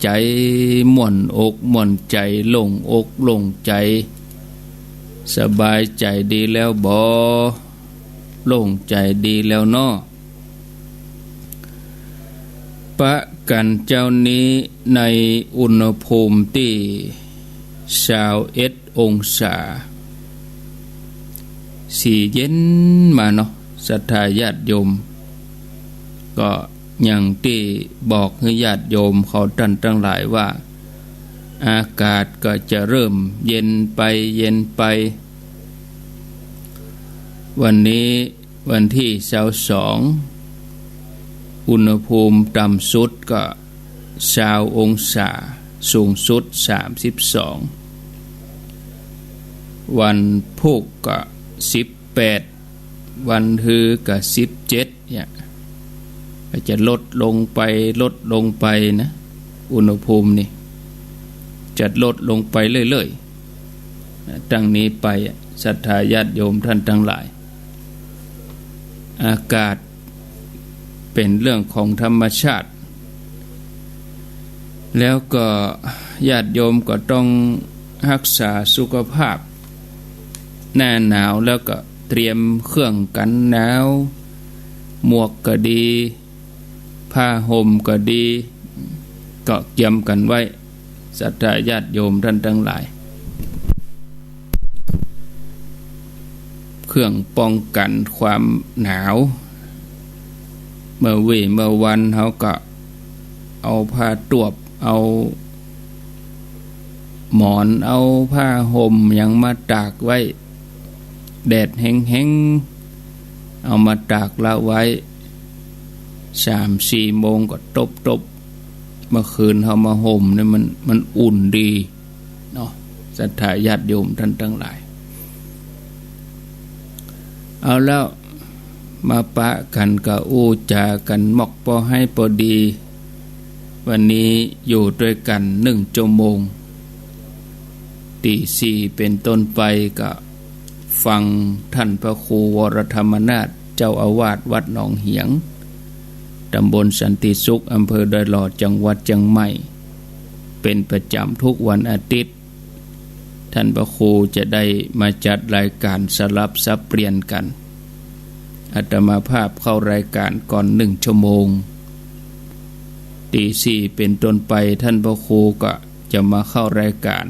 ใจม่วนอกม่วนใจโล่งอกโล่งใจสบายใจดีแล้วบ่โล่งใจดีแล้วเนาะปะกันเจ้านี้ในอุณหภูมิที่21 องศาสีเย็นมาเนาะศรัทธาญาติโยมก็อย่างที่บอกให้ญาติโยมเขาท่านทั้งหลายว่าอากาศก็จะเริ่มเย็นไปเย็นไปวันนี้วันที่22อุณหภูมิต่ำสุดก็20 องศาสูงสุด32วันพุธก็18วันฮือก็17เนี่ยก็จะลดลงไปนะอุณหภูมินี่จะลดลงไปเรื่อยๆตั้งนี้ไปศรัทธาญาติโยมท่านทั้งหลายอากาศเป็นเรื่องของธรรมชาติแล้วก็ญาติโยมก็ต้องรักษาสุขภาพหน้าหนาวแล้วก็เตรียมเครื่องกันหนาวหมวกก็ดีผ้าห่มก็ดีก็เตรียมกันไว้ศรัทธาญาติโยมท่านทั้งหลายเครื่องป้องกันความหนาวเมื่อวันเขาก็เอาผ้าตวบเอาหมอนเอาผ้าห่มอย่างมาตากไว้แดดแห้งๆเอามาตากละไว้3-4 โมงก็ตบเมื่อคืนเขามาห่มเนี่ยมันอุ่นดีเนาะศรัทธาญาติโยมท่านทั้งหลายเอาแล้วมาปะกันกับอู้จากันมอกพอให้พอดีวันนี้อยู่ด้วยกัน1 ชั่วโมงตี 4เป็นต้นไปก็ฟังท่านพระครูวรธรรมนาถเจ้าอาวาสวัดหนองเหียงตำบลสันติสุขอำเภอดอยหล่อจังหวัดเชียงใหม่เป็นประจำทุกวันอาทิตย์ท่านพระครูจะได้มาจัดรายการสลับสับเปลี่ยนกันอาตมาภาพเข้ารายการก่อน1 ชั่วโมงตี 4เป็นต้นไปท่านพระครูก็จะมาเข้ารายการ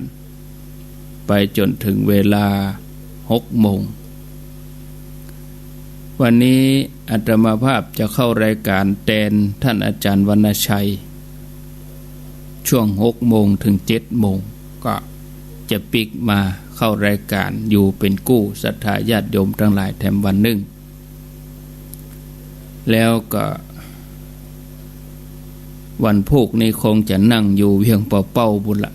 ไปจนถึงเวลา6 โมงวันนี้อาตมาภาพจะเข้ารายการแทนท่านอาจารย์วรรณชัยช่วง6 โมงถึง7 โมงก็จะปิกมาเข้ารายการอยู่เป็นกู้ศรัทธาญาติโยมทั้งหลายแถมวันหนึ่งแล้วก็วันพุธนี้คงจะนั่งอยู่เพียงเป้าบุญละ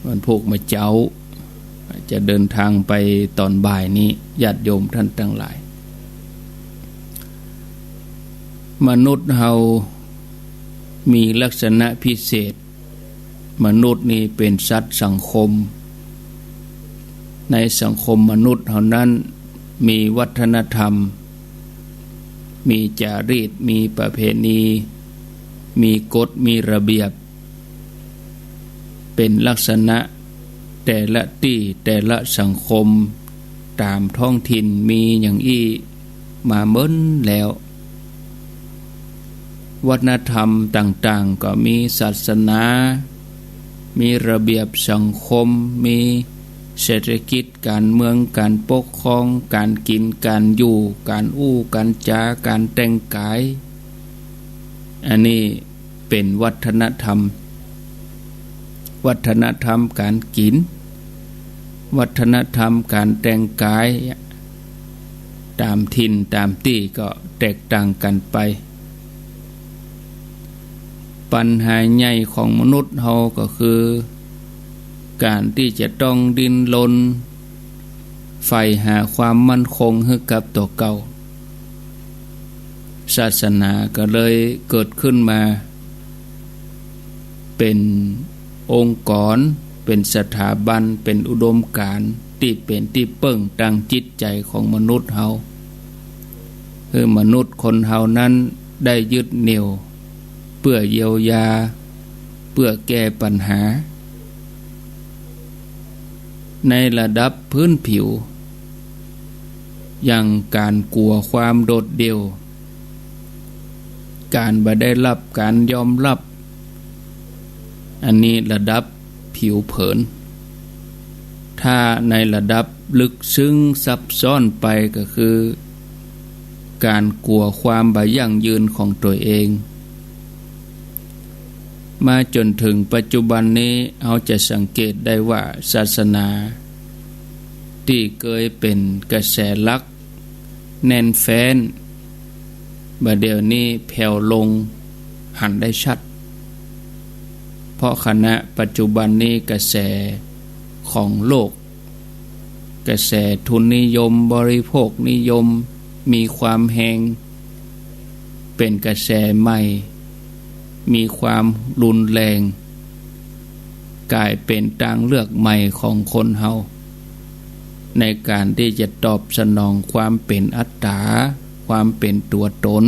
วันพุธมาเจ้าจะเดินทางไปตอนบ่ายนี้ญาติโยมท่านทั้งหลายมนุษย์เฮามีลักษณะพิเศษมนุษย์นี้เป็นสัตว์สังคมในสังคมมนุษย์เฮานั้นมีวัฒนธรรมมีจารีตมีประเพณีมีกฎมีระเบียบเป็นลักษณะแต่ละที่แต่ละสังคมตามท้องถิ่นมีอย่างอี้มาเมิ้นแล้ววัฒนธรรมต่างๆก็มีศาสนามีระเบียบสังคมมีเศรษฐกิจการเมืองการปกครองการกินการอยู่การอู้การจาการแต่งกายอันนี้เป็นวัฒนธรรมการกินวัฒนธรรมการแต่งกายตามถิ่นตามที่ก็แตกต่างกันไปปัญหาใหญ่ของมนุษย์เฮาก็คือการที่จะต้องดิ้นรนใฝ่หาความมั่นคงให้กับตัวเก่าศาสนาก็เลยเกิดขึ้นมาเป็นองค์กรเป็นสถาบันเป็นอุดมการณ์ที่เป็นที่เปิ้งตั้งจิตใจของมนุษย์เฮาคือมนุษย์คนเฮานั้นได้ยึดเหนี่ยว เพื่อเยียวยาเพื่อแก้ปัญหาในระดับพื้นผิวอย่างการกลัวความโดดเดี่ยวการบ่ได้รับการยอมรับอันนี้ระดับผิวเผินถ้าในระดับลึกซึ้งซับซ้อนไปก็คือการกลัวความบ่ยั่งยืนของตัวเองมาจนถึงปัจจุบันนี้เราจะสังเกตได้ว่าศาสนาที่เคยเป็นกระแสหลักแน่นแฟ้นบัดเดี๋ยวนี้แผ่วลงหันได้ชัดเพราะขณะปัจจุบันนี้กระแสของโลกกระแสทุนนิยมบริโภคนิยมมีความแรงเป็นกระแสใหม่มีความรุนแรงกลายเป็นทางเลือกใหม่ของคนเฮาในการที่จะตอบสนองความเป็นอัตตาความเป็นตัวตน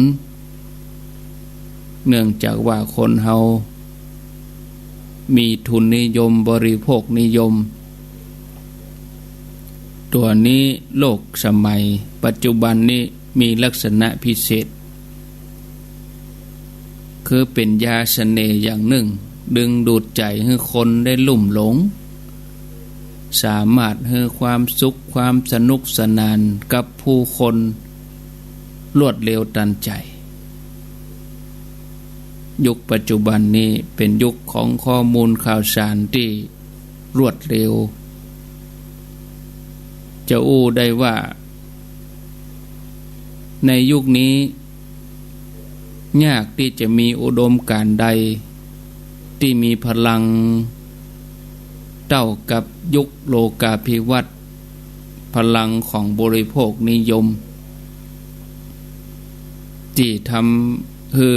เนื่องจากว่าคนเฮามีทุนนิยมบริโภคนิยมตัวนี้โลกสมัยปัจจุบันนี้มีลักษณะพิเศษคือเป็นยาเสน่ห์อย่างหนึ่งดึงดูดใจให้คนได้ลุ่มหลงสามารถให้ความสุขความสนุกสนานกับผู้คนรวดเร็วทันใจยุคปัจจุบันนี้เป็นยุคของข้อมูลข่าวสารที่รวดเร็วจะอู้ได้ว่าในยุคนี้ยากที่จะมีอุดมการณ์ใดที่มีพลังเท่ากับยุคโลกาภิวัตน์พลังของบริโภคนิยมที่ทำให้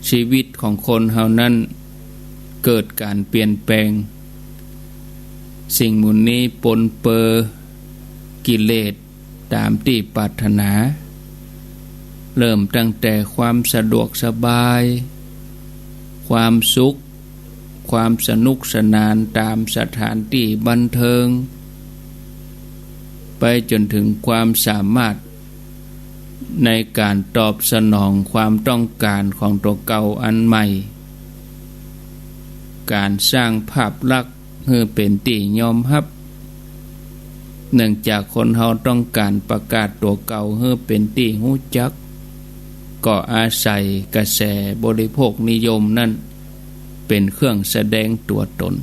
ชีวิตของคนเฮานั้นเกิดการเปลี่ยนแปลงสิ่งหมุนนี้ปนเปื้อกิเลสตามที่ปรารถนาเริ่มตั้งแต่ความสะดวกสบายความสุขความสนุกสนานตามสถานที่บันเทิงไปจนถึงความสามารถในการตอบสนองความต้องการของตัวเก่าอันใหม่การสร้างภาพลักษณ์ให้เป็นที่ยอมรับเนื่องจากคนเฮาต้องการประกาศตัวเก่าให้เป็นที่รู้จักก็อาศัยกระแสบริโภคนิยมนั่นเป็นเครื่องแสดงตัวตน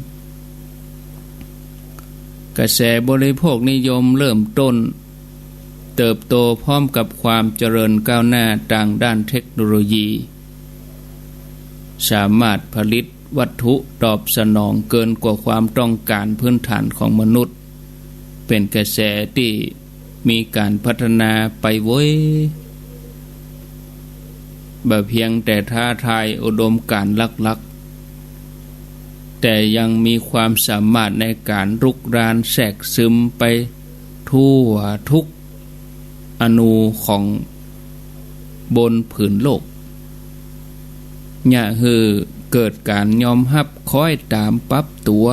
กระแสบริโภคนิยมเริ่มต้นเติบโตพร้อมกับความเจริญก้าวหน้าทางด้านเทคโนโลยีสามารถผลิตวัตถุตอบสนองเกินกว่าความต้องการพื้นฐานของมนุษย์เป็นกระแสที่มีการพัฒนาไปเว้ยบ่เพียงแต่ท้าทายอุดมการณ์ลักๆแต่ยังมีความสามารถในการรุกรานแทรกซึมไปทั่วทุกอนูของบนผืนโลกอย่าให้เกิดการยอมรับคอยตามปรับตัว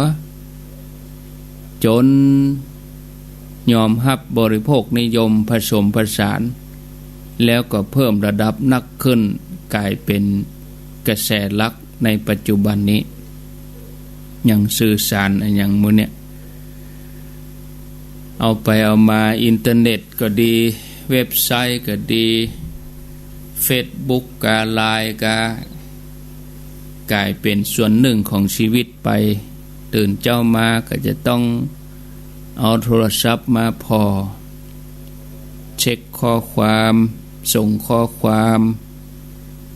จนยอมรับบริโภคนิยมผสมผสานแล้วก็เพิ่มระดับนักขึ้นกลายเป็นกระแสหลักในปัจจุบันนี้อย่างสื่อสารอย่างมื้อเนี่ยเอาไปเอามาอินเทอร์เน็ตก็ดีเว็บไซต์ก็ดีเฟซบุ๊กกาไลน์กากลายเป็นส่วนหนึ่งของชีวิตไปตื่นเจ้ามาก็จะต้องเอาโทรศัพท์มาพอเช็คข้อความส่งข้อความ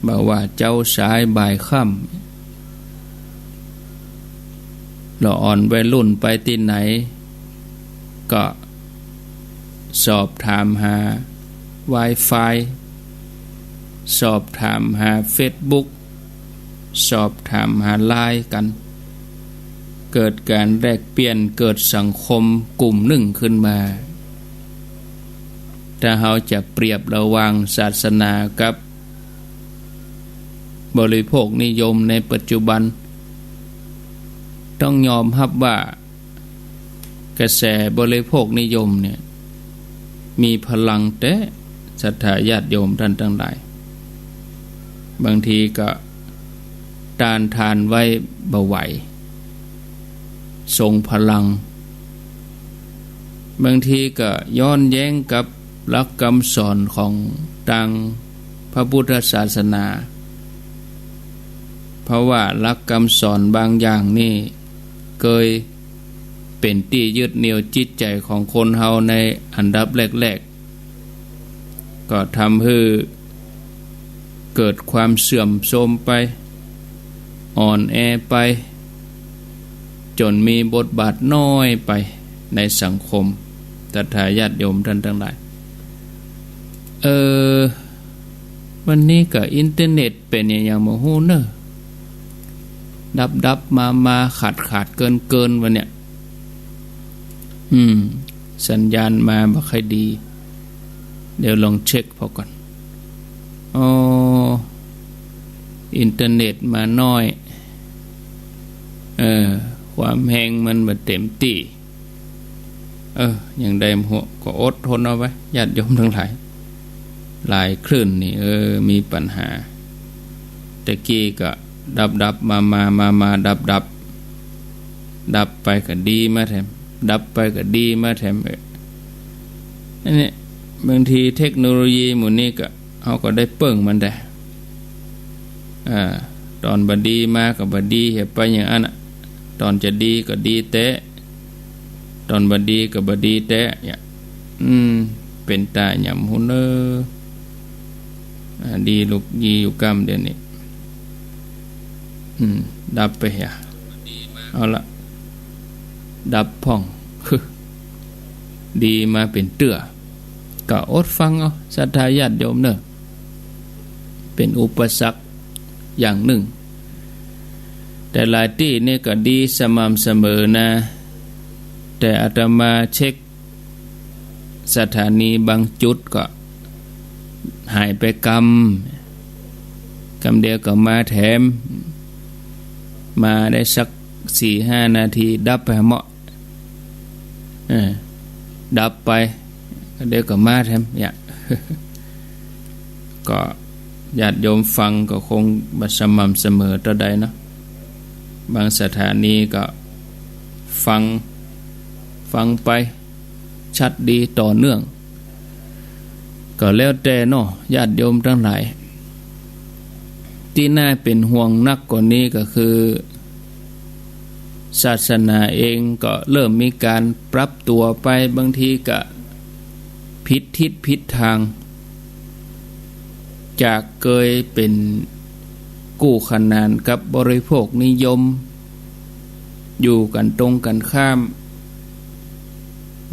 บอกว่าเจ้าสายบ่ายค่ำเราอ่อนวัยรุ่นไปที่ไหนก็สอบถามหา Wi-Fi สอบถามหา Facebook สอบถามหา LINE กันเกิดการแลกเปลี่ยนเกิดสังคมกลุ่มหนึ่งขึ้นมาถ้าเราจะเปรียบระหว่างศาสนากับ บริโภคนิยมในปัจจุบันต้องยอมรับว่ากระแสบริโภคนิยมเนี่ยมีพลังแต่ศรัทธาญาติโยมท่านทั้งหลายบางทีก็ต้านทานไว้บ่ไหวทรงพลังบางทีก็ย้อนแย้งกับหลักคำสอนของทางพระพุทธศาสนาเพราะว่าหลักคำสอนบางอย่างนี่เคยเป็นที่ยึดเหนี่ยวจิตใจของคนเฮาในอันดับแรกๆก็ทำให้เกิดความเสื่อมโทรมไปอ่อนแอไปจนมีบทบาทน้อยไปในสังคมศรัทธาญาติโยมท่านทั้งหลายวันนี้ก็อินเทอร์เน็ตเป็นอย่างโมโหเนอะดับมาขาดเกินวันเนี้ยสัญญาณมาบ่ค่อยดีเดี๋ยวลองเช็คพอก่อนอินเทอร์เน็ตมาน้อยความแหงมันบ่เต็มที่อย่างใดหัวก็อดทนเอาไว้ญาติโยมทั้งหลายหลายคลื่นนี่มีปัญหาตะกี้ก็ดับมาดับไปก็ดีมาแถมดับไปก็ดีมาแถมอันนี้บางทีเทคโนโลยีหมู่นี้ก็เขาก็ได้เปิ่งมันได้ตอนบดีมาก็บดีเห็นไปอย่างนั้นตอนจะดีก็ดีเตะตอนบดีก็บดีเตะเป็นตาหย่ำหุ่นดีลูกยีอยู่กรรมเดี๋ยวนี้ดับไปเหี่ยเอาละดับพ่องดีมาเป็นเตื้อก็อดฟังเอาศรัทธาญาติโยมเนอะเป็นอุปสรรคอย่างหนึ่งแต่หลายที่นี่ก็ดีสม่ำเสมอนะแต่อาตมาเช็คสถานีบางจุดก็หายไปกำเดียวก็มาแถมมาได้สัก 4-5 นาทีดับไปเหมาะดับไปเดี๋ยวก็มาแถมเนี่ย ก็ญาติโยมฟังก็คงบัดสม่ำเสมอต่อใดเนาะบางสถานีก็ฟังไปชัดดีต่อเนื่องก็แล้วแต่เนาะญาติโยมทั้งหลายที่น่าเป็นห่วงนักกว่านี้ก็คือศาสนาเองก็เริ่มมีการปรับตัวไปบางทีก็ผิดทิศผิดทางจากเคยเป็นกู้ขนานกับบริโภคนิยมอยู่กันตรงกันข้าม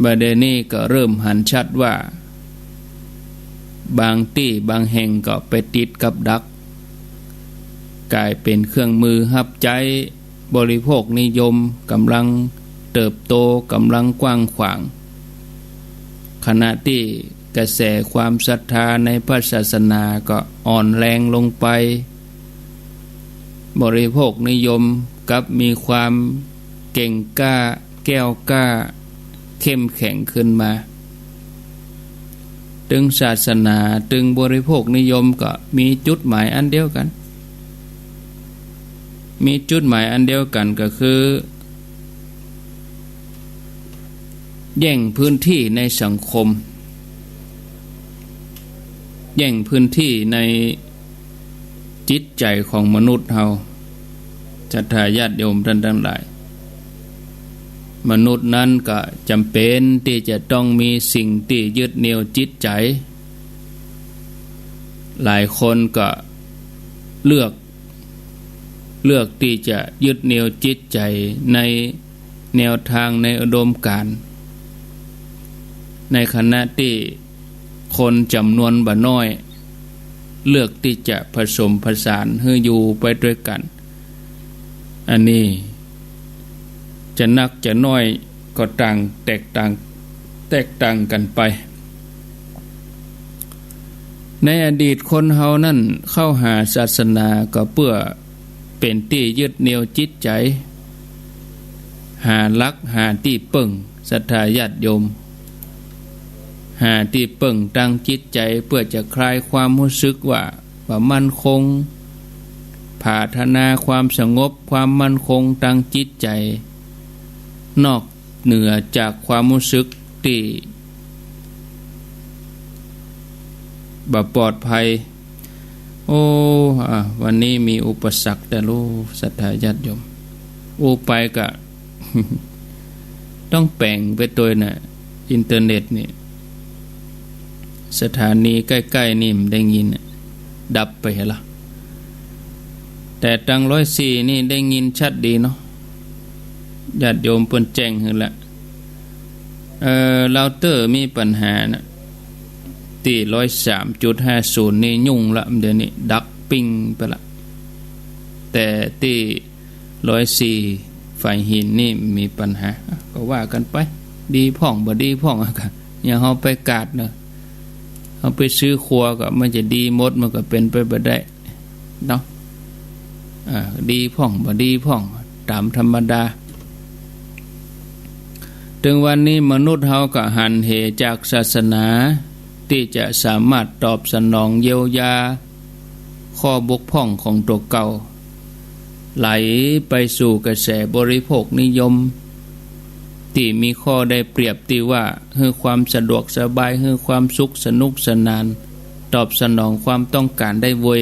บัดนี้ก็เริ่มหันชัดว่าบางที่บางแห่งก็ไปติดกับดักกลายเป็นเครื่องมือฮับใจบริโภคนิยมกำลังเติบโตกำลังกว้างขวางขณะที่กระแสความศรัทธาในพระศาสนาก็อ่อนแรงลงไปบริโภคนิยมกับมีความเก่งกล้าแก้วกล้าเข้มแข็งขึ้นมาถึงศาสนาถึงบริโภคนิยมก็มีจุดหมายอันเดียวกันก็คือแย่งพื้นที่ในสังคมแย่งพื้นที่ในจิตใจของมนุษย์เฮาศรัทธาญาติโยมท่านทั้งหลายมนุษย์นั้นก็จำเป็นที่จะต้องมีสิ่งที่ยึดเหนี่ยวจิตใจหลายคนก็เลือกที่จะยึดเหนี่ยวจิตใจในแนวทางในอุดมการณ์ในขณะที่คนจำนวนบ่น้อยเลือกที่จะผสมผสานให้อยู่ไปด้วยกันอันนี้จะนักจะน้อยก็แตกต่างกันไป ในอดีตคนเฮานั่นเข้าหาศาสนาก็เพื่อเป็นที่ยึดเหนี่ยวจิตใจหาหลักหาที่ปึ้งศรัทธาญาติโยมหาที่ปึ้งตั้งจิตใจเพื่อจะคลายความรู้สึกว่ามั่นคงพัฒนาความสงบความมั่นคงตั้งจิตใจนอกเหนือจากความรู้สึกที่บ่ปลอดภัยวันนี้มีอุปสรรคแต่รู้ศรัทธาญาติโยมไปก็ ต้องแปลงไปตัวน่ะอินเทอร์เน็ตนี่สถานีใกล้ๆนี่มันได้ยินดับไปเหรอแต่ตัง104นี่ได้ยินชัดดีเนาะญาติโยมเปิ้นแจ้งให้ละเราเตอร์มีปัญหานะที่ 103.50 นี่ยุ่งละเดี๋ยวนี้ดักปิ้งไปละแต่ที่104ฝ่ายหินนี่มีปัญหาก็ว่ากันไปดีพ่องบ่ดีพ่องอะค่ะอย่างเฮาไปกาดเนาะเฮาไปซื้อครัวก็มันจะดีหมดมันก็เป็นไปบ่ได้เนาะดีพ่องบ่ดีพ่องตามธรรมดาถึงวันนี้มนุษย์เฮาก็หันเหจากศาสนาที่จะสามารถตอบสนองเยียวยาข้อบกพร่องของตัวเก่าไหลไปสู่กระแสบริโภคนิยมที่มีข้อได้เปรียบที่ว่าให้ความสะดวกสบายให้ความสุขสนุกสนานตอบสนองความต้องการได้เวย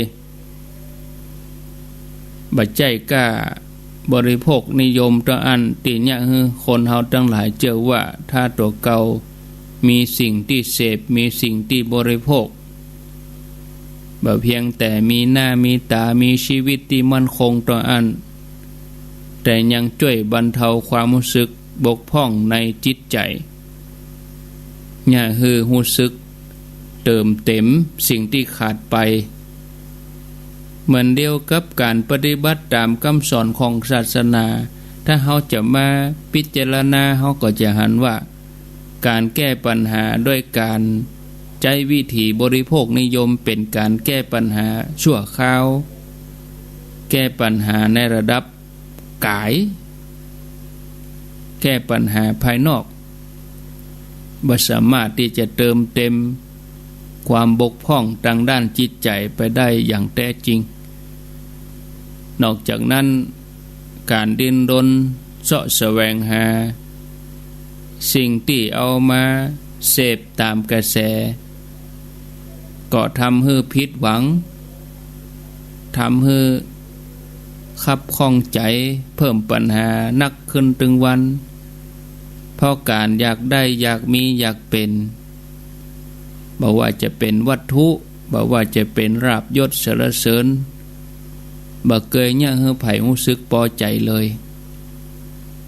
บัดใจกล้าบริโภคนิยมตัวอันที่เนี่ยคนเฮาทั้งหลายเจอว่าถ้าตัวเก่ามีสิ่งที่เสพมีสิ่งที่บริโภคบ่เพียงแต่มีหน้ามีตามีชีวิตที่มั่นคงตัวอันแต่ยังช่วยบรรเทาความรู้สึกบกพร่องในจิตใจเนี่ยคือรู้สึกเติมเต็มสิ่งที่ขาดไปเหมือนเดียวกับการปฏิบัติตามคำสอนของศาสนาถ้าเฮาจะมาพิจารณาเฮาก็จะหันว่าการแก้ปัญหาด้วยการใช้วิถีบริโภคนิยมเป็นการแก้ปัญหาชั่วคราวแก้ปัญหาในระดับกายแก้ปัญหาภายนอกบ่สามารถที่จะเติมเต็มความบกพร่องทางด้านจิตใจไปได้อย่างแท้จริงนอกจากนั้นการดิ้นรนเสาะแสวงหาสิ่งที่เอามาเสพตามกระแสก็ทำให้ผิดหวังทำให้คับข้องใจเพิ่มปัญหานักขึ้นตึงวันเพราะการอยากได้อยากมีอยากเป็นบ่ว่าจะเป็นวัตถุบ่ว่าจะเป็นราบยศสรรเสริญบ่เคยเนี่ยให้ไผรู้สึกพอใจเลย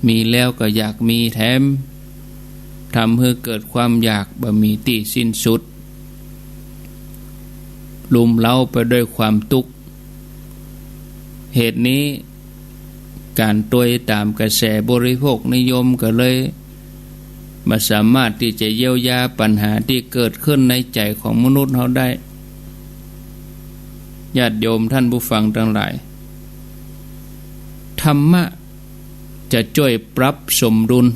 มีแล้วก็อยากมีแถมทำให้เกิดความอยากบ่มีที่สิ้นสุดลุมเล้าไปด้วยความทุกข์เหตุนี้การตวยตามกระแสบริโภคนิยมก็เลยไม่สามารถที่จะเยียวยาปัญหาที่เกิดขึ้นในใจของมนุษย์เราได้ญาติโยมท่านผู้ฟังทั้งหลายธรรมะจะช่วยปรับสมดุล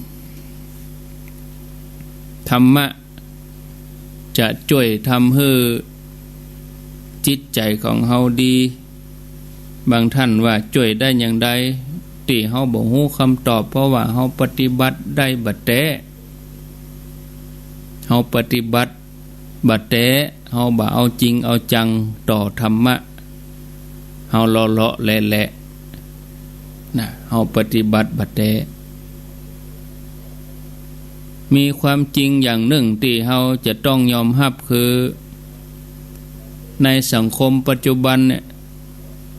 ธรรมะจะช่วยทำให้จิตใจของเฮาดีบางท่านว่าช่วยได้อย่างใดที่เฮาบ่ฮู้คำตอบเพราะว่าเฮาปฏิบัติได้บัดแท้เฮาปฏิบัติบัดแท้เฮาบ่เอาจริงเอาจังต่อธรรมะเฮาเลาะๆแหละๆนะเฮาปฏิบัติบัดแท้มีความจริงอย่างหนึ่งที่เฮาจะต้องยอมรับคือในสังคมปัจจุบันเนี่ย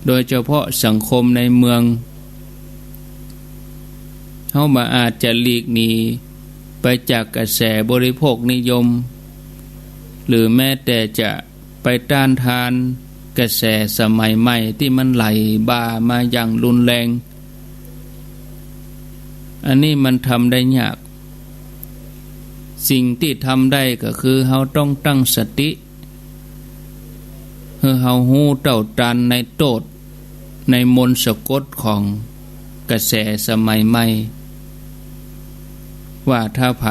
โดยเฉพาะสังคมในเมืองเฮาบ่อาจจะหลีกหนีไปจากกระแสบริโภคนิยมหรือแม้แต่จะไปต้านทานกระแสสมัยใหม่ที่มันไหลบ่ามาอย่างรุนแรงอันนี้มันทำได้ยากสิ่งที่ทำได้ก็คือเฮาต้องตั้งสติ เฮาฮู้เต้าตันในโตดในมนต์สะกดของกระแสสมัยใหม่ว่าถ้าไผ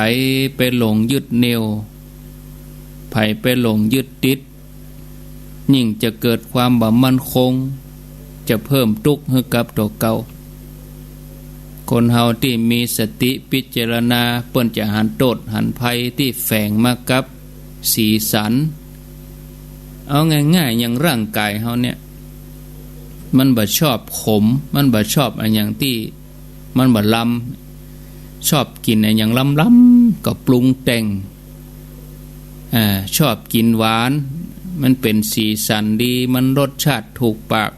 ไปหลงยึดเหนี่ยวไผไปหลงยึดติดยิ่งจะเกิดความบ่มั่นคงจะเพิ่มทุกข์ให้กับตัวเก่าคนเฮาที่มีสติพิจารณาเปิ้นจะหันโทษหันภัยที่แฝงมากับสีสันเอาง่ายๆอย่างร่างกายเฮาเนี่ยมันบ่ชอบขมมันบ่ชอบอันอย่างที่มันบ่ลำชอบกินอันอย่างลำๆก็ปรุงแต่งชอบกินหวานมันเป็นสีสันดีมันรสชาติถูกปาก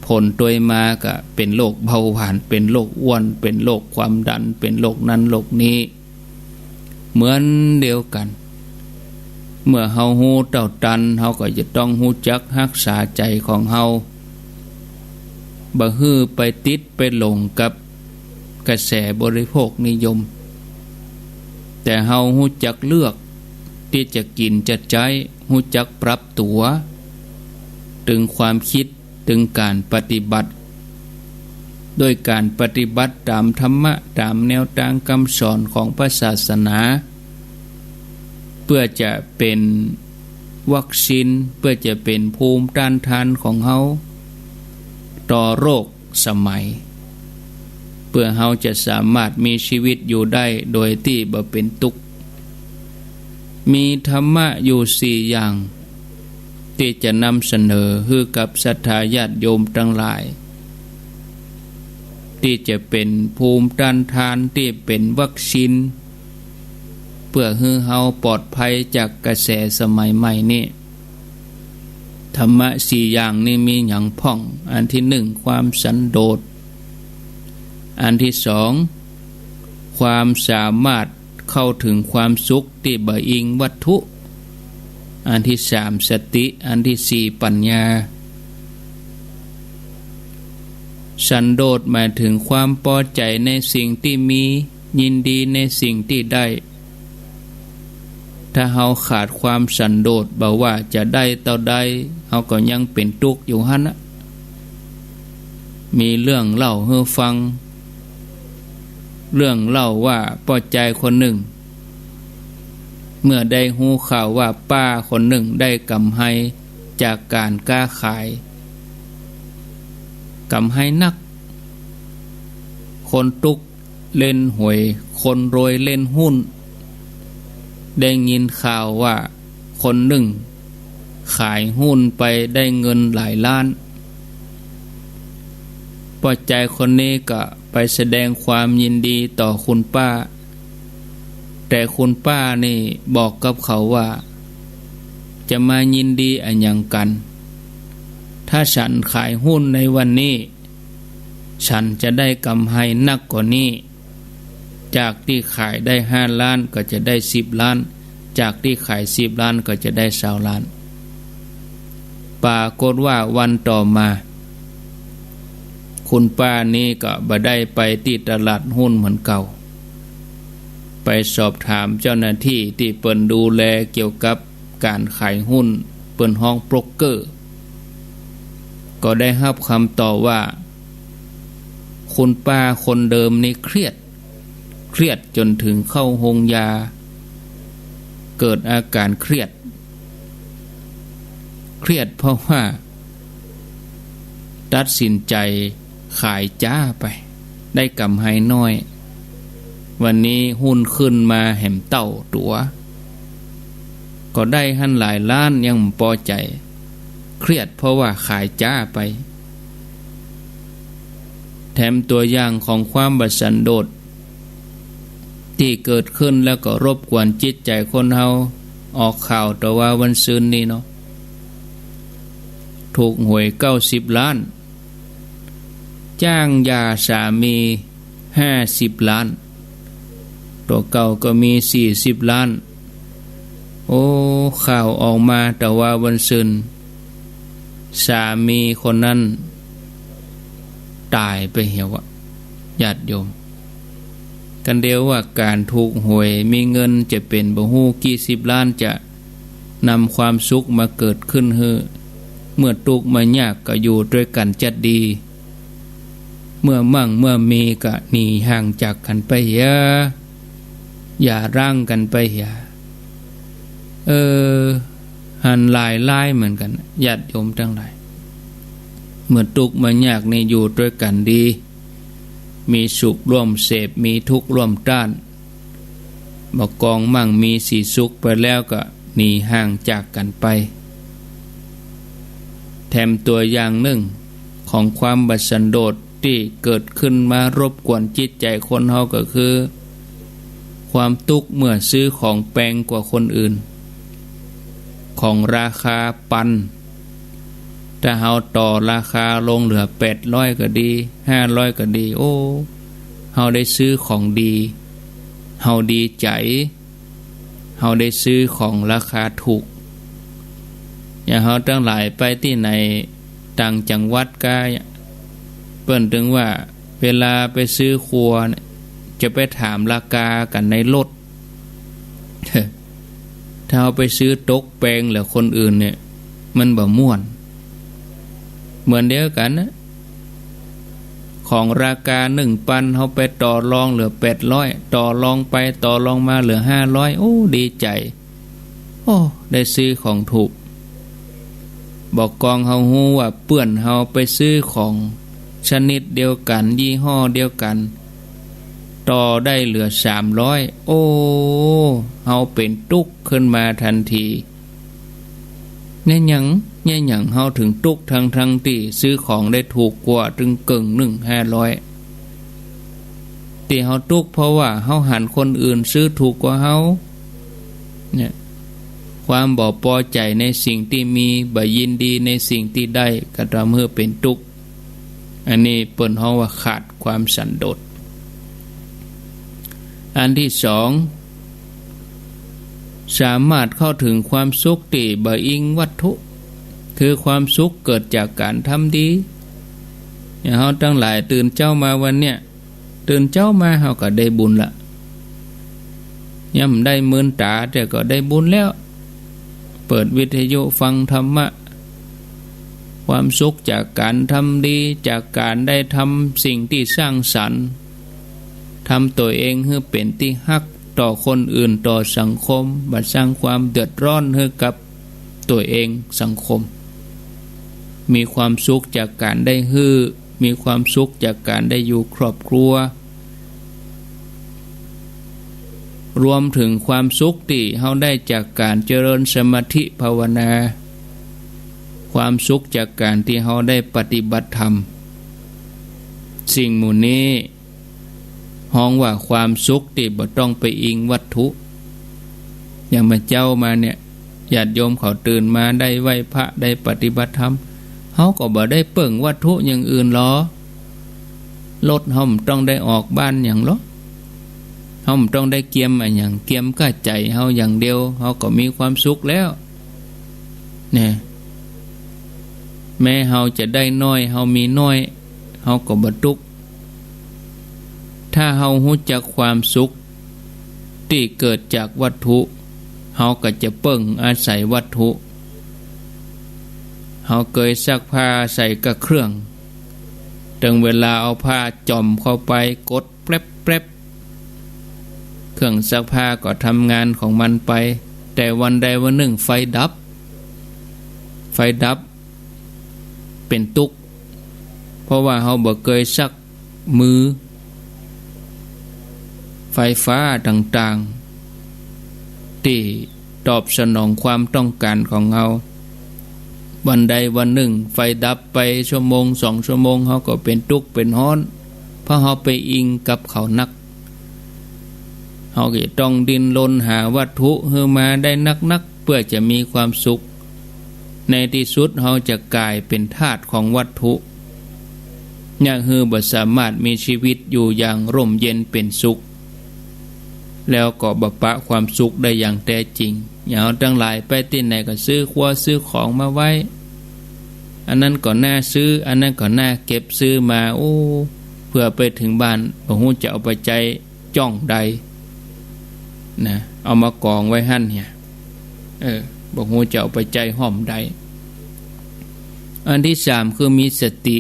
ผลโดยมาก็เป็นโรคเบาหวานเป็นโรคอ้วนเป็นโรคความดันเป็นโรคนั้นโรคนี้เหมือนเดียวกันเมื่อเฮาฮู้เต้าตันเฮาก็จะต้องฮู้จักรักษาใจของเฮาบ่ฮื้อไปติดไปหลงกับกระแสบริโภคนิยมแต่เฮาฮู้จักเลือกที่จะกินจะใจฮู้จักปรับตัวถึงความคิดถึงการปฏิบัติโดยการปฏิบัติตามธรรมะตามแนวทางคำสอนของพระศาสนาเพื่อจะเป็นวัคซีนเพื่อจะเป็นภูมิต้านทานของเฮาต่อโรคสมัยเพื่อเฮาจะสามารถมีชีวิตอยู่ได้โดยที่บ่เป็นทุกข์มีธรรมะอยู่4อย่างที่จะนำเสนอให้กับศรัทธาญาติโยมทั้งหลายที่จะเป็นภูมิต้านทานที่เป็นวัคซีนเพื่อให้เฮาปลอดภัยจากกระแสสมัยใหม่นี้ธรรมะ4อย่างนี้มีหยังพ่องอันที่1ความสันโดษอันที่2ความสามารถเข้าถึงความสุขที่บ่อิงวัตถุอันที่3สติอันที่4ปัญญาสันโดษหมายถึงความพอใจในสิ่งที่มียินดีในสิ่งที่ได้ถ้าเฮาขาดความสันโดษบ่ว่าจะได้เท่าใดเฮาก็ยังเป็นทุกข์อยู่หั่นน่ะมีเรื่องเล่าให้ฟังเรื่องเล่าว่าพ่อใจคนหนึ่งเมื่อได้ฮู้ข่าวว่าป้าคนหนึ่งได้กำไรจากการค้าขายกำไรนักคนตุกเล่นหวยคนรวยเล่นหุ้นได้ยินข่าวว่าคนหนึ่งขายหุ้นไปได้เงินหลายล้านพ่อใจคนนี้ก็ไปแสดงความยินดีต่อคุณป้าแต่คุณป้านี่บอกกับเขาว่าจะมายินดีอันยังกันถ้าฉันขายหุ้นในวันนี้ฉันจะได้กำไรนักกว่านี้จากที่ขายได้5 ล้านก็จะได้10 ล้านจากที่ขาย10 ล้านก็จะได้20 ล้านปรากฏว่าวันต่อมาคุณป้านี้ก็บ่ได้ไปที่ตลาดหุ้นเหมือนเก่าไปสอบถามเจ้าหน้าที่ที่เปิ้นดูแลเกี่ยวกับการขายหุ้นเปิ้นห้องโบรกเกอร์ก็ได้รับคำตอบว่าคุณป้าคนเดิมนี่เครียดจนถึงเข้าโรงยาเกิดอาการเครียดเพราะว่าตัดสินใจขายจ้าไปได้กำไรน้อยวันนี้หุ้นขึ้นมาแหมเต้าตัวก็ได้หันหลายล้านยังพอใจเครียดเพราะว่าขายจ้าไปแถมตัวอย่างของความบ่สันโดษที่เกิดขึ้นแล้วก็รบกวนจิตใจคนเฮาออกข่าวแต่ว่าวันซืนนี้เนาะถูกหวย90 ล้านจ้างยาสามี50 ล้านตัวเก่าก็มี40 ล้านโอ้ข่าวออกมาแต่ว่าวันซืนสามีคนนั้นตายไปเหี่ยวญาติโยมกันเดียวว่าการถูกหวยมีเงินจะเป็นบ่ฮู้กี่10 ล้านจะนำความสุขมาเกิดขึ้นให้ มื่อทุกข์เมื่อยากก็อยู่ด้วยกันจะดีเมื่อมั่งเมื่อมีก็หนีห่างจากกันไปอย่าร่างกันไปหันลายเหมือนกันญาติโยมทั้งหลายเมื่อทุกข์เมื่อยากนี่อยู่ด้วยกันดีมีสุขร่วมเสพมีทุกข์ร่วมต้านบ่กองมั่งมีสีสุขไปแล้วก็หนีห่างจากกันไปแถมตัวอย่างหนึ่งของความบัดสันโดษที่เกิดขึ้นมารบกวนจิตใจคนเฮาก็คือความทุกข์เมื่อซื้อของแพงกว่าคนอื่นของราคาปันถ้าเฮาต่อราคาลงเหลือ800ก็ดี500ก็ดีโอ้เฮาได้ซื้อของดีเฮาดีใจเฮาได้ซื้อของราคาถูกอย่างเฮาทั้งหลายไปที่ไหนต่างจังหวัดก็เปิ้นถึงว่าเวลาไปซื้อครัวจะไปถามราคากันในรถ ถ้าเอาไปซื้อตกแปลงแล้วคนอื่นเนี่ยมันบ่ม่วนเหมือนเดียวกันนะของราคา1,000เฮาไปต่อรองเหลือ800ต่อรองไปต่อรองมาเหลือ500โอ้ดีใจโอ้ได้ซื้อของถูกบอกกองเฮาฮู้ว่าเปื้อนเฮาไปซื้อของชนิดเดียวกันยี่ห้อเดียวกันต่อได้เหลือ300โอ้เฮาเป็นตุกขึ้นมาทันทีเนี่ยหยังเฮาถึงตุกทั้งที่ซื้อของได้ถูกกว่าถึงกึ่ง500ที่เฮาตุกเพราะว่าเฮาหันคนอื่นซื้อถูกกว่าเฮาเนี่ยความบ่พอใจในสิ่งที่มีบ่ยินดีในสิ่งที่ได้ก็ทำให้เป็นทุกข์อันนี้เปิ้นเฮาว่าขาดความสันโดษอันที่สองสามารถเข้าถึงความสุขที่บ่อิงวัตถุคือความสุขเกิดจากการทำดีอย่างเฮาทั้งหลายตื่นเจ้ามาวันเนี้ยตื่นเจ้ามาเฮาก็ได้บุญละย่ำได้มื่นตาแต่ก็ได้บุญแล้วเปิดวิทยุฟังธรรมะความสุขจากการทำดีจากการได้ทำสิ่งที่สร้างสรรค์ทำตัวเองให้เป็นที่ฮักต่อคนอื่นต่อสังคมบัดสร้างความเดือดร้อนให้กับตัวเองสังคมมีความสุขจากการได้มีความสุขจากการได้อยู่ครอบครัวรวมถึงความสุขที่เฮาได้จากการเจริญสมาธิภาวนาความสุขจากการที่เฮาได้ปฏิบัติธรรมสิ่งหมู่นี้ฮ้องว่าความสุขที่บ่ต้องไปอิงวัตถุอย่างมาเจ้ามาเนี่ยญาติโยมเขาตื่นมาได้ไหว้พระได้ปฏิบัติธรรมเฮาก็บ่ได้เปิ่งวัตถุอย่างอื่นหรอรถเฮาต้องได้ออกบ้านอย่างหรอเฮาต้องได้เกียมอย่างเกียมก็ใจเฮาอย่างเดียวเฮาก็มีความสุขแล้วเนี่ยแม้เฮาจะได้น้อยเฮามีน้อยเฮาก็บ่ทุกข์ถ้าเฮารู้จักความสุขที่เกิดจากวัตถุเฮาก็จะเปิ่งอาศัยวัตถุเฮาเคยซักผ้าใส่กับเครื่องถึงเวลาเอาผ้าจ่อมเข้าไปกดแป๊บเครื่องซักผ้าก็ทำงานของมันไปแต่วันใดวันหนึ่งไฟดับเป็นทุกข์เพราะว่าเฮาบ่เคยซักมือไฟฟ้าต่างๆที่ตอบสนองความต้องการของเฮาวันใดวันหนึ่งไฟดับไปชั่วโมง2 ชั่วโมงเฮาก็เป็นทุกข์เป็นร้อนเพราะเฮาไปอิงกับเขานักเฮาก็ต้องดิ้นรนหาวัตถุเพื่อมาได้นักเพื่อจะมีความสุขในที่สุดเฮาจะกลายเป็นทาสของวัตถุอย่างฮือบ่สามารถมีชีวิตอยู่อย่างร่มเย็นเป็นสุขแล้วก็บ่ปะความสุขได้อย่างแท้จริงอย่างเฮาทั้งหลายไปที่ไหนก็ซื้อครัวซื้อของมาไว้อันนั้นก็น่าซื้ออันนั้นก็น่าเก็บซื้อมาโอ้เพื่อไปถึงบ้านบ่ฮู้จะเอาไปใจจ้องใดนะเอามากองไว้หั่นเนี่ยบ่ฮู้จะเอาไปใจห้อมใด อันที่สามคือมีสติ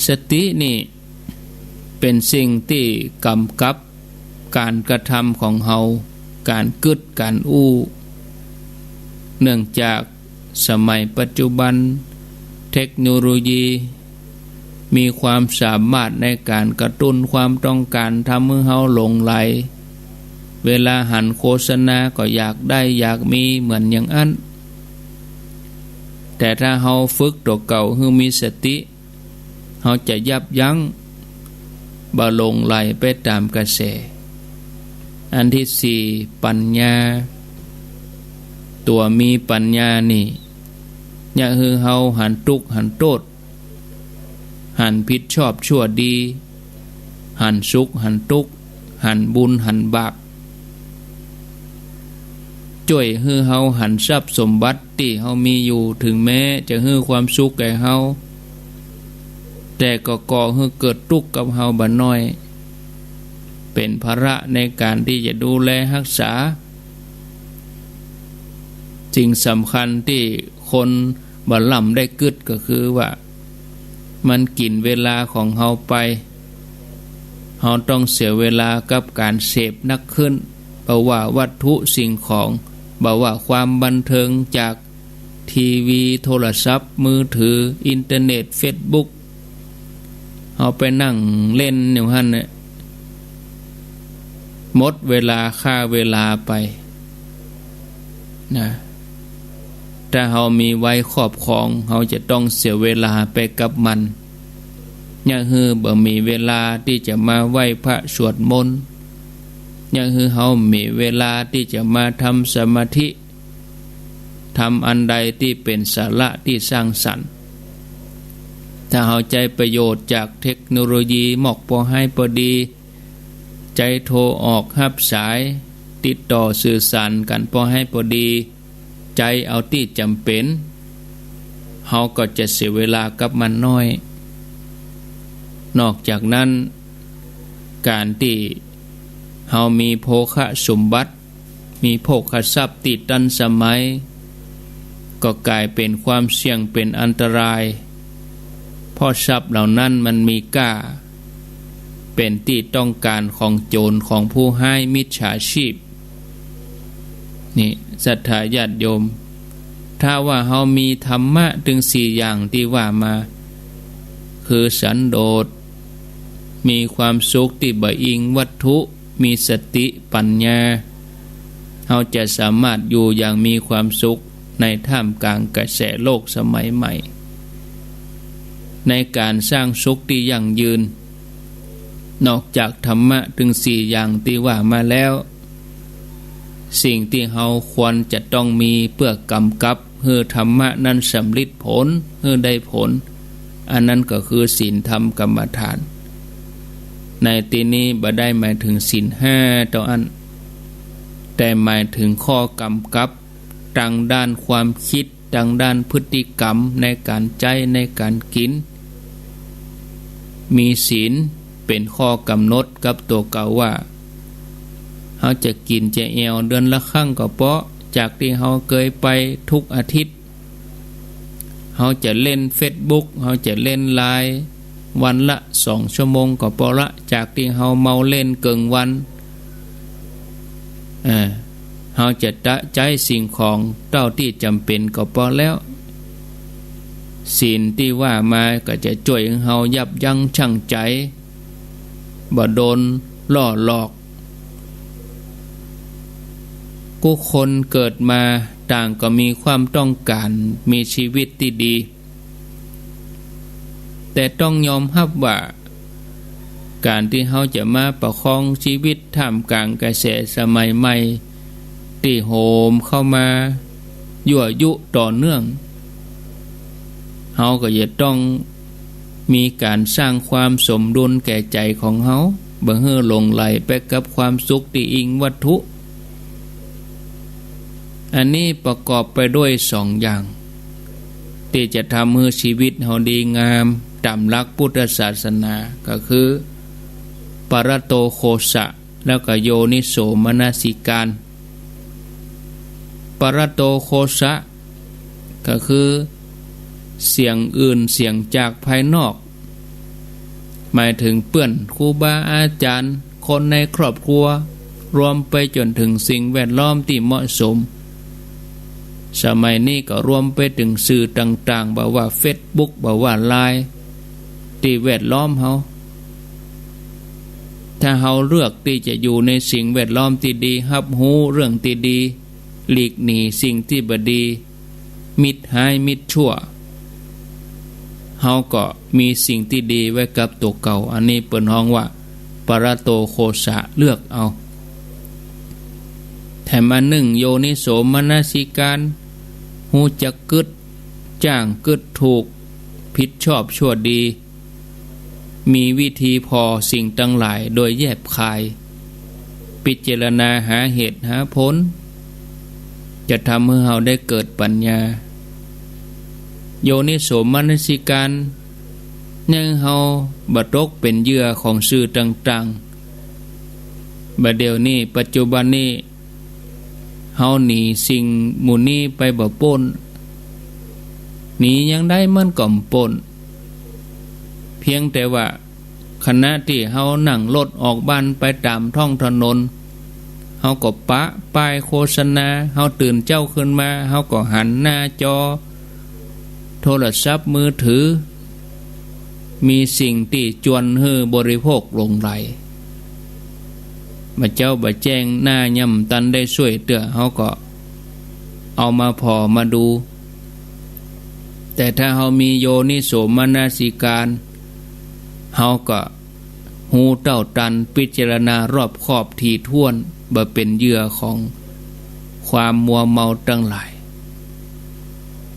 สตินี่เป็นสิ่งที่กำกับการกระทำของเฮาการกึดการอู้เนื่องจากสมัยปัจจุบันเทคโนโลยีมีความสามารถในการกระตุ้นความต้องการทำให้เฮาหลงไหลเวลาหันโฆษณาก็อยากได้อยากมีเหมือนอย่างนั้นแต่ถ้าเฮาฝึกตัวเก่าคือมีสติเฮาจะยับยั้งบ่หลงไหลไปตามกระแสอันที่สี่ปัญญาตัวมีปัญญานี่อย่าฮือเฮาหันทุกข์หันโทษหันผิดชอบชั่วดีหันสุขหันทุกข์หันบุญหันบาปช่วยฮือเฮาหันทรัพย์สมบัติที่เฮามีอยู่ถึงแม้จะฮือความสุขแก่เฮาแต่ก็ก่อให้เกิดทุกข์กับเฮาบ่น้อยเป็นภาระในการที่จะดูแลรักษาสิ่งสำคัญที่คนบ่ล่ำได้กึดก็คือว่ามันกินเวลาของเฮาไปเฮาต้องเสียเวลากับการเสพนักขึ้นบ่ว่าวัตถุสิ่งของบ่ว่าความบันเทิงจากทีวีโทรศัพท์มือถืออินเทอร์เน็ตเฟซบุ๊กเฮาไปนั่งเล่นอยู่หั่นน่ะหมดเวลาค่าเวลาไปนะถ้าเฮามีไว้ครอบครองเฮาจะต้องเสียเวลาไปกับมันอย่าฮือบ่มีเวลาที่จะมาไหว้พระสวดมนต์อย่าฮือเฮามีเวลาที่จะมาทำสมาธิทำอันใดที่เป็นสาระที่สร้างสรรค์ถ้าเฮาใจประโยชน์จากเทคโนโลยีหมอกพอให้พอดีใจโทรออกรับสายติดต่อสื่อสารกันพอให้พอดีใจเอาที่จำเป็นเฮาก็จะเสียเวลากับมันน้อยนอกจากนั้นการที่เฮามีโภคสมบัติมีโภคทรัพย์ติดตันสมัยก็กลายเป็นความเสี่ยงเป็นอันตรายเพราะทรัพย์เหล่านั้นมันมีค่าเป็นที่ต้องการของโจรของผู้ให้มิจฉาชีพนี่ศรัทธาญาติโยมถ้าว่าเฮามีธรรมะถึงสี่อย่างที่ว่ามาคือสันโดษมีความสุขที่บ่อิงวัตถุมีสติปัญญาเฮาจะสามารถอยู่อย่างมีความสุขในท่ามกลางกระแสโลกสมัยใหม่ในการสร้างสุขที่ยั่งยืนนอกจากธรรมะถึงสี่อย่างที่ว่ามาแล้วสิ่งที่เฮาควรจะต้องมีเพื่อกำกับให้ธรรมะนั้นสำลิดผลให้ได้ผลอันนั้นก็คือศีลธรรมกรรมฐานในที่นี้บ่ได้หมายถึงศีลห้าต่ออันแต่หมายถึงข้อกำกับทางด้านความคิดทางด้านพฤติกรรมในการใจในการกินมีศีลเป็นข้อกำหนดกับตัวเก่าว่าเฮาจะกินจะแอวเดือนละครั้งก็เพราะจากที่เฮาเคยไปทุกอาทิตย์เฮาจะเล่น Facebook เฮาจะเล่น LINE วันละ2 ชั่วโมงก็พอละจากที่เฮาเมาเล่นเกินวันเฮาจะตะใจสิ่งของเท่าที่จำเป็นก็พอแล้วศีลที่ว่ามาก็จะช่วยให้เฮายับยั้งชั่งใจบ่โดนล่อหลอกผู้คนเกิดมาต่างก็มีความต้องการมีชีวิตที่ดีแต่ต้องยอมรับว่าการที่เฮาจะมาประคองชีวิตท่ามกลางกระแสสมัยใหม่ที่โหมเข้ามายั่วยุต่อเนื่องเฮาก็จะต้องมีการสร้างความสมดุลแก่ใจของเฮาบ่ให้หลงไหลไปกับความสุขที่อิงวัตถุอันนี้ประกอบไปด้วย2 อย่างที่จะทำให้ชีวิตเฮาดีงามตามหลักพุทธศาสนาก็คือปรโตโคสะแล้วก็โยนิโสมนสิการปรโตโคสะก็คือ เสียงอื่นเสียงจากภายนอกหมายถึงเปื้อนครูบาอาจารย์คนในครอบครัวรวมไปจนถึงสิ่งแวดล้อมที่เหมาะสมสมัยนี้ก็รวมไปถึงสื่อต่างๆบอกว่า Facebook บอกว่า LINE ที่แวดล้อมเฮาถ้าเฮาเลือกที่จะอยู่ในสิ่งแวดล้อมที่ดีรับรู้เรื่องที่ดีหลีกหนีสิ่งที่บ่ดีมิตรหายมิตรชั่วเฮาก็มีสิ่งที่ดีไว้กับตัวเก่าอันนี้เปิ้นฮ้องว่าปรโตโคสะเลือกเอาแถมอันหนึ่งโยนิโสมนสิการฮู้จักกึดจ้างกึดถูกผิดชอบชั่วดีมีวิธีพอสิ่งทั้งหลายโดยแยบคายพิจารณาหาเหตุหาผลจะทำให้เราได้เกิดปัญญาโยนิโสมนสิการยังเฮาบ่ตกเป็นเหยื่อของสื่อต่างๆบัดเดี๋ยวนี้ปัจจุบันนี้เฮาหนีสิ่งหมู่นี้ไปบ่พ้นหนียังได้มันก็พ้นเพียงแต่ว่าขณะที่เฮานั่งรถออกบ้านไปตามท้องถนนเฮาก็ปะป้ายโฆษณาเฮาตื่นเจ้าขึ้นมาเฮาก็หันหน้าจอโทรศัพท์มือถือมีสิ่งที่จวนให้บริโภคหลงไหลมาเจ้าบ่แจ้งหน้าย่ำตันได้ช่วยเตือเฮาก็เอามาพอมาดูแต่ถ้าเฮามีโยนิโสมนสิการเฮาก็หูเต้าตันพิจารณารอบคอบถี่ถ้วนบ่เป็นเหยื่อของความมัวเมาทั้งหลาย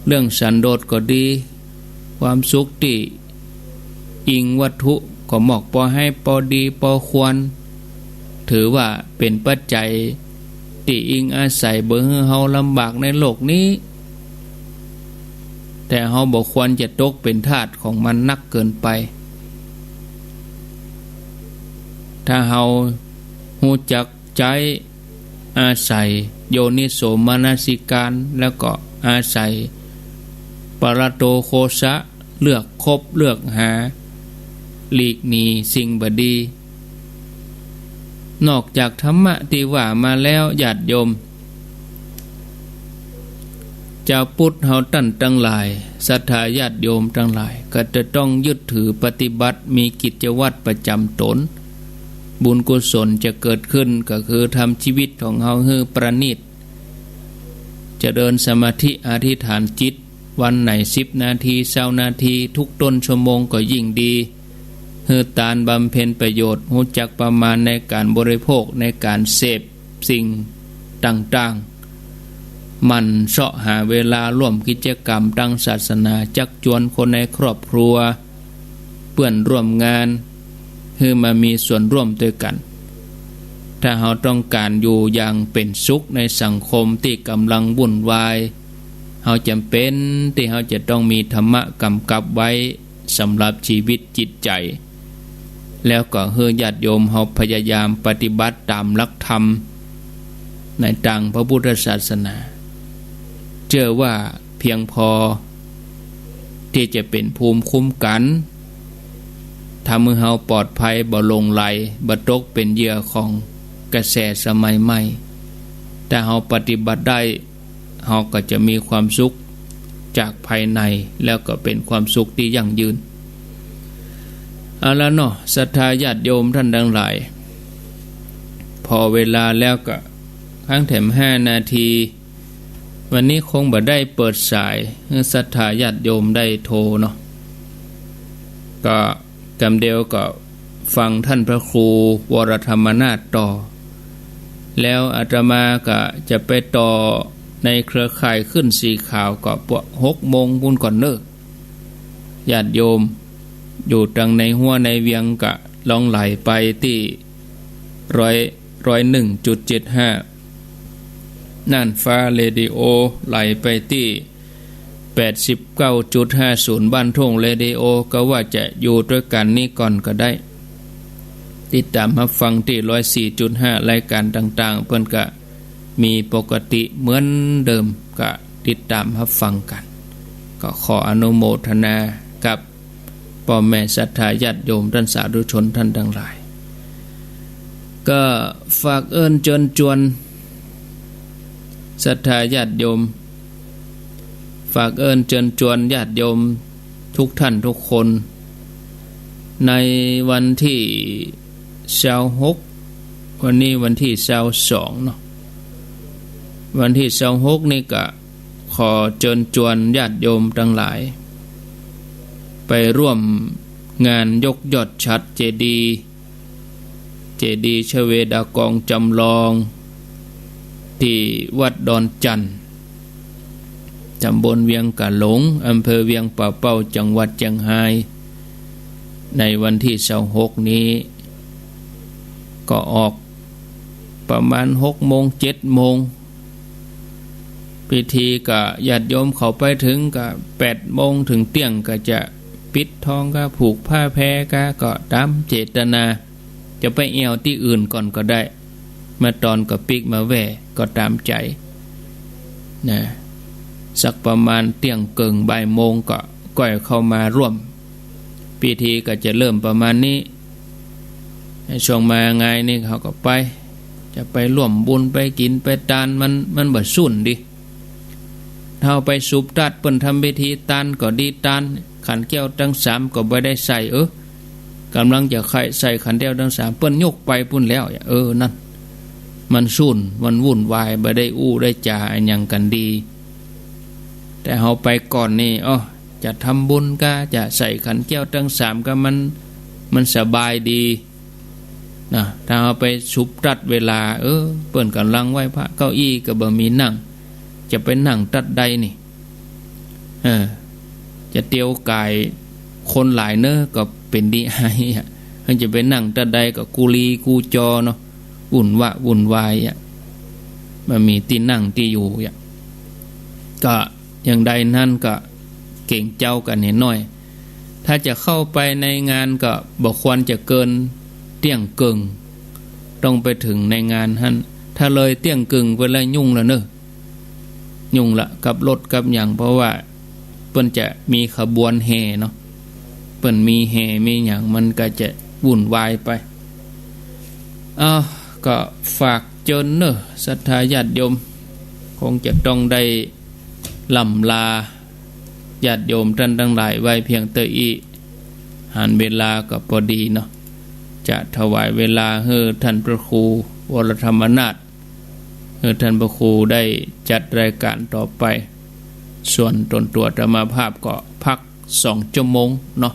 เรื่องสันโดษก็ดีความสุขที่อิงวัตถุก็เหมาะพอให้พอดีพอควรถือว่าเป็นปัจจัยที่อิงอาศัยเบิ่งให้เฮาลำบากในโลกนี้แต่เฮาบ่ควรจะตกเป็นทาสของมันนักเกินไปถ้าเฮาฮู้จักใจอาศัยโยนิโสมนสิการแล้วก็อาศัยปรโตโคสะเลือกคบเลือกหาหลีกหนีสิ่งบ่ดีนอกจากธรรมะที่ว่ามาแล้วญาติโยมเจ้าพุทธเฮาตั้นทั้งหลายศรัทธาญาติโยมทั้งหลายก็จะต้องยึดถือปฏิบัติมีกิจวัตรประจำตนบุญกุศลจะเกิดขึ้นก็คือทำชีวิตของเฮาให้ประณีตจะเดินสมาธิอธิษฐานจิตวันไหน10 นาที20 นาทีทุกต้นชั่วโมงก็ยิ่งดีเฮือตานบำเพ็ญประโยชน์รู้จักประมาณในการบริโภคในการเสพสิ่งต่างๆมันเสาะหาเวลาร่วมกิจกรรมทางศาสนาจักจวนคนในครอบครัวเพื่อนร่วมงานให้มามีส่วนร่วมด้วยกันถ้าเราต้องการอยู่อย่างเป็นสุขในสังคมที่กำลังวุ่นวายเราจำเป็นที่เราจะต้องมีธรรมะกำกับไว้สำหรับชีวิตจิตใจแล้วก็ให้ญาติโยมเราพยายามปฏิบัติตามหลักธรรมในทางพระพุทธศาสนาเชื่อว่าเพียงพอที่จะเป็นภูมิคุ้มกันทำให้เราปลอดภัยบ่หลงไหลบ่ตกเป็นเหยื่อของกระแสสมัยใหม่แต่เราปฏิบัติได้เราก็จะมีความสุขจากภายในแล้วก็เป็นความสุขที่ยั่งยืนเอาละเนาะศรัทธาญาติโยมท่านทั้งหลายพอเวลาแล้วก็ข้างแถม5 นาทีวันนี้คงบ่ได้เปิดสายให้ศรัทธาญาติโยมได้โทรเนาะก็กำเดียวก็ฟังท่านพระครูวรธรรมนาถต่อแล้วอาตมาก็จะไปต่อในเครือข่ายขึ้นสีขาวก็พวก6 โมงพุ่นก่อนเลิกญาติโยมอยู่ตังในหัวในเวียงกะลองไหลไปที่101.75น่านฟ้าเรดิโอไหลไปที่ 89.50 บ้านทุ่งเรดิโอก็ว่าจะอยู่ด้วยกันนี่ก่อนก็ได้ติดตามรับฟังที่ 104.5 รายการต่างๆเพิ่นก็มีปกติเหมือนเดิมก็ติดตามรับฟังกันก็ ก็ขออนุโมทนากับพ่อแม่ศรัทธาญาติโยมท่านสาธุชนท่านทั้งหลายก็ฝากเอิ้นเชิญชวนศรัทธาญาติโยมฝากเอิ้นเชิญชวนญาติโยมทุกท่านทุกคนในวันที่26วันนี้วันที่22เนาะวันที่26นี่ก็ขอเชิญชวนญาติโยมทั้งหลายไปร่วมงานยกยอดฉัตรเจดีย์ชเวดากองจำลองที่วัดดอนจันทร์ตำบลเวียงกะหลงอำเภอเวียงป่าเป้าจังหวัดเชียงรายในวันที่26นี้ก็ออกประมาณ6 โมง 7 โมงพิธีก็ญาติโยมเขาไปถึงก็8 โมงถึงเที่ยงก็จะปิดทองก็ผูกผ้าแพรก็ตามเจตนาจะไปเอวที่อื่นก่อนก็ได้มาตอนก็ปิกมาแว่ก็ตามใจนะสักประมาณเที่ยงเกิงบ่ายโมงก็ก้อยเข้ามาร่วมพิธีก็จะเริ่มประมาณนี้ช่วงมาไงนี่เขาก็ไปจะไปร่วมบุญไปกินไปทานมันบ่สุ่นดิถ้าไปสูบตัดเปิ้นทำพิธีทานก็ดีทานขันแก้วทั้ง3ก็บ่ได้ใส่กำลังจะใส่ขันแก้วทั้ง3เปิ้นยกไปปุ่นแล้วนั่นมันสุ่นมันวุ่นวายบ่ได้อู้ได้จ่าอันหยังกันดีแต่เฮาไปก่อนนี่จะทำบุญก็จะใส่ขันแก้วทั้ง3ก็มันสบายดีนะถ้าเอาไปสุบตัดเวลาเปิ้นกำลังไหว้พระเก้าอี้ก็บ่มีนั่งจะไปนั่งตัดใดนี่จะเตียวกายคนหลายเนอะก็เป็นดีไอ้จะไปนั่งตัดใดก็กูลีกูจอเนาะวุ่นวายมันมีที่นั่งที่อยู่ก็อย่างใดนั่นก็เก่งเจ้ากันนิดหน่อยถ้าจะเข้าไปในงานก็บ่ควรจะเกินเที่ยงกึ่งต้องไปถึงในงานท่านถ้าเลยเที่ยงกึ่งไปแล้วยุ่งแล้วเนอะยุ่งละกับรถกับอย่างเพราะว่าเปิ้นจะมีขบวนแห่เนาะเปิ้นมีแห่มีอย่างมันก็จะวุ่นวายไปก็ฝากเจิญเนอะศรัทธาญาติโยมคงจะต้องได้ลำลาญาติโยมท่านทั้งหลายไว้เพียงเตอีหันเวลาก็พอดีเนาะจะถวายเวลาให้ท่านพระครูวรธรรมนาถให้ท่านพระครูได้จัดรายการต่อไปส่วนตนตัวธรรมภาพก็พัก2 ชั่วโมงเนาะ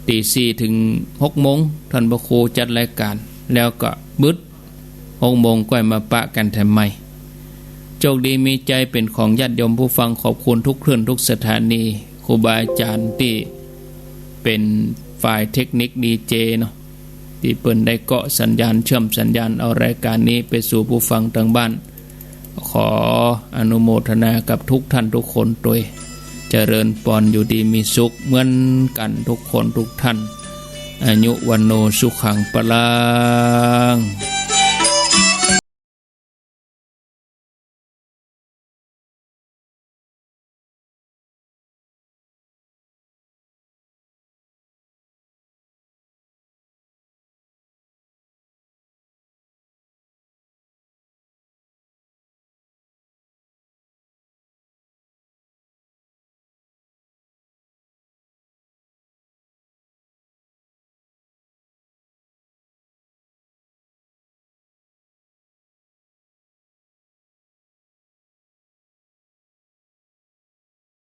ตี 4 ถึง 6 โมงท่านพระครูจัดรายการแล้วก็บึด6 โมงก็มาปะกันแถมใหม่โชคดีมีใจเป็นของญาติโยมผู้ฟังขอบคุณทุกเครื่องทุกสถานีครูบาอาจารย์ที่เป็นฝ่ายเทคนิคดีเจเนาะที่เปิ้นได้เกาะสัญญาณเชื่อมสัญญาณเอารายการนี้ไปสู่ผู้ฟังทางบ้านขออนุโมทนากับทุกท่านทุกคนโดยเจริญพรอยู่ดีมีสุขเหมือนกันทุกคนทุกท่านอายุวันโนสุขังปลัง